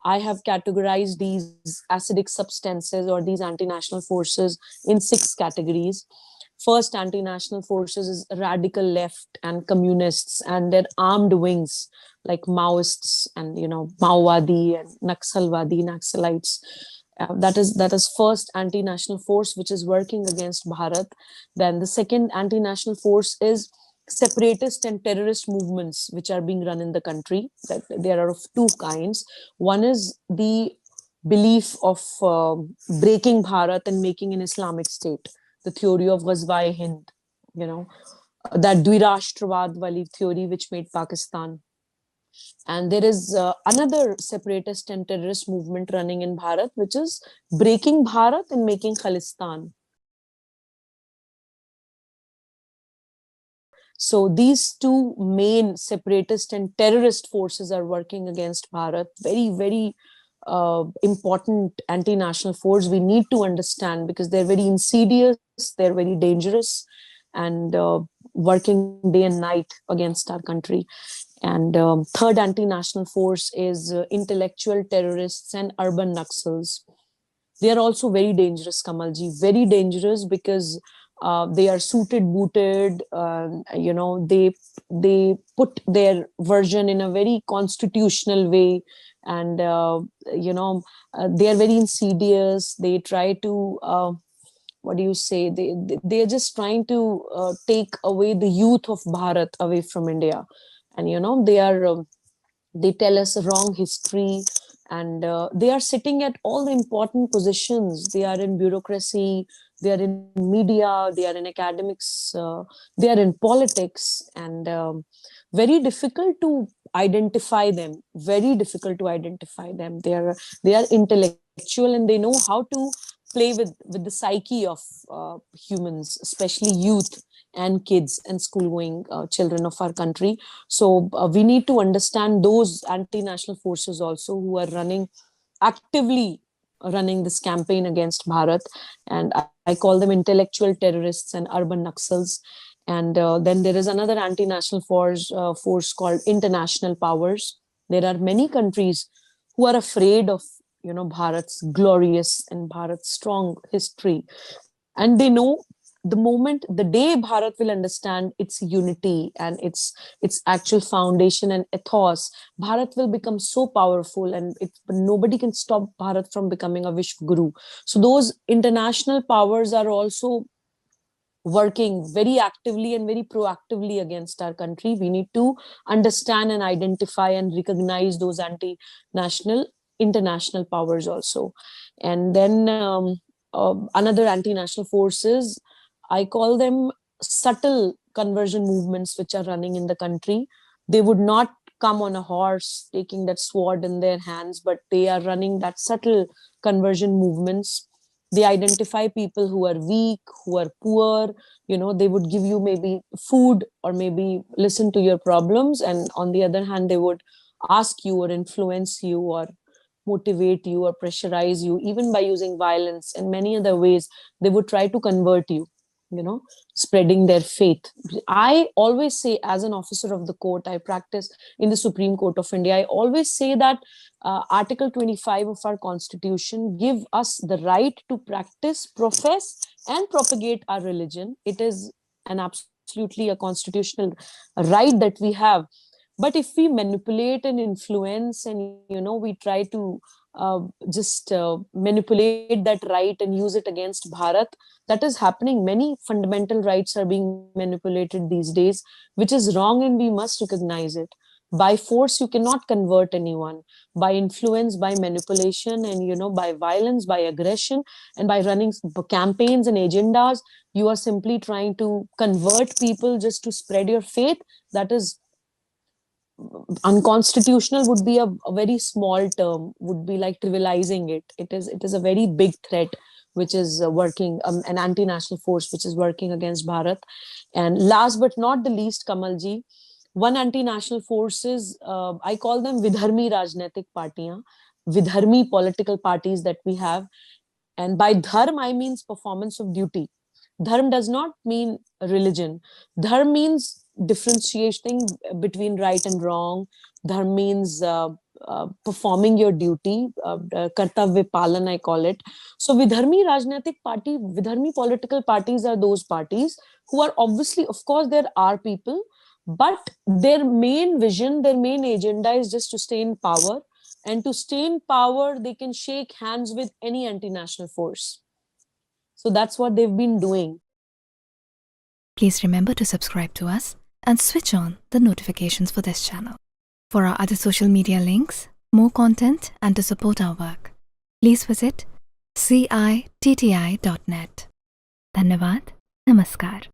I have categorized these acidic substances or these anti-national forces in 6 categories. First anti-national forces is radical left and communists and their armed wings like Maoists and Maowadi and Naxalwadi, Naxalites. That is first anti-national force which is working against Bharat. Then the second anti-national force is separatist and terrorist movements which are being run in the country. That there are of two kinds. One is the belief of breaking Bharat and making an Islamic state, the theory of Ghazwa-e Hind, that Dvirashtravad wali theory which made Pakistan. And there is another separatist and terrorist movement running in Bharat, which is breaking Bharat and making Khalistan. So these two main separatist and terrorist forces are working against Bharat. Very, very important anti-national force we need to understand, because they're very insidious, they're very dangerous, and working day and night against our country. And third anti-national force is intellectual terrorists and urban Naxals. They are also very dangerous, Kamalji, very dangerous, because they are suited, booted. They put their version in a very constitutional way, and they are very insidious. They try to what do you say? They are just trying to take away the youth of Bharat away from India, and they tell us a wrong history, and they are sitting at all the important positions. They are in bureaucracy, they are in media, they are in academics, they are in politics, and very difficult to identify them, very difficult to identify them. They are intellectual, and they know how to play with the psyche of humans, especially youth and kids and school going children of our country. So we need to understand those anti-national forces also, who are actively running this campaign against Bharat. And I call them intellectual terrorists and urban Naxals. And then there is another anti-national force called international powers. There are many countries who are afraid of Bharat's glorious and Bharat's strong history, and they know the day Bharat will understand its unity and its actual foundation and ethos, Bharat will become so powerful, and nobody can stop Bharat from becoming a Vishwa Guru. So those international powers are also working very actively and very proactively against our country. We need to understand and identify and recognize those anti-national international powers also. And then another anti-national forces, I call them subtle conversion movements which are running in the country. They would not come on a horse taking that sword in their hands, but they are running that subtle conversion movements. They identify people who are weak, who are poor. They would give you maybe food or maybe listen to your problems, and on the other hand they would ask you or influence you or motivate you or pressurize you, even by using violence and many other ways. They would try to convert you, spreading their faith. I always say, as an officer of the court, I practice in the Supreme Court of India, I always say that Article 25 of our Constitution give us the right to practice, profess, and propagate our religion. It is an absolutely a constitutional right that we have. But if we manipulate and influence, and we try to just manipulate that right and use it against Bharat, that is happening. Many fundamental rights are being manipulated these days, which is wrong, and we must recognize it. By force you cannot convert anyone. By influence, by manipulation, and by violence, by aggression, and by running campaigns and agendas, you are simply trying to convert people just to spread your faith. That is unconstitutional. Would be a very small term, would be like trivializing it. It is a very big threat which is working, an anti-national force which is working against Bharat. And last but not the least, Kamalji, one anti-national force is, I call them Vidharmi Rajnetik Partiyan, Vidharmi political parties that we have. And by dharm, I means performance of duty. Dharm does not mean religion. Dharm means differentiating between right and wrong. Dharm means performing your duty, kartavya palan, I call it. So Vidharmi Rajnatik Party, Vidharmi political parties are those parties who are obviously, of course, there are people, but their main vision, their main agenda is just to stay in power. And to stay in power, they can shake hands with any anti-national force. So that's what they've been doing. Please remember to subscribe to us and switch on the notifications for this channel. For our other social media links, more content, and to support our work, please visit citti.net. Dhanyavad. Namaskar.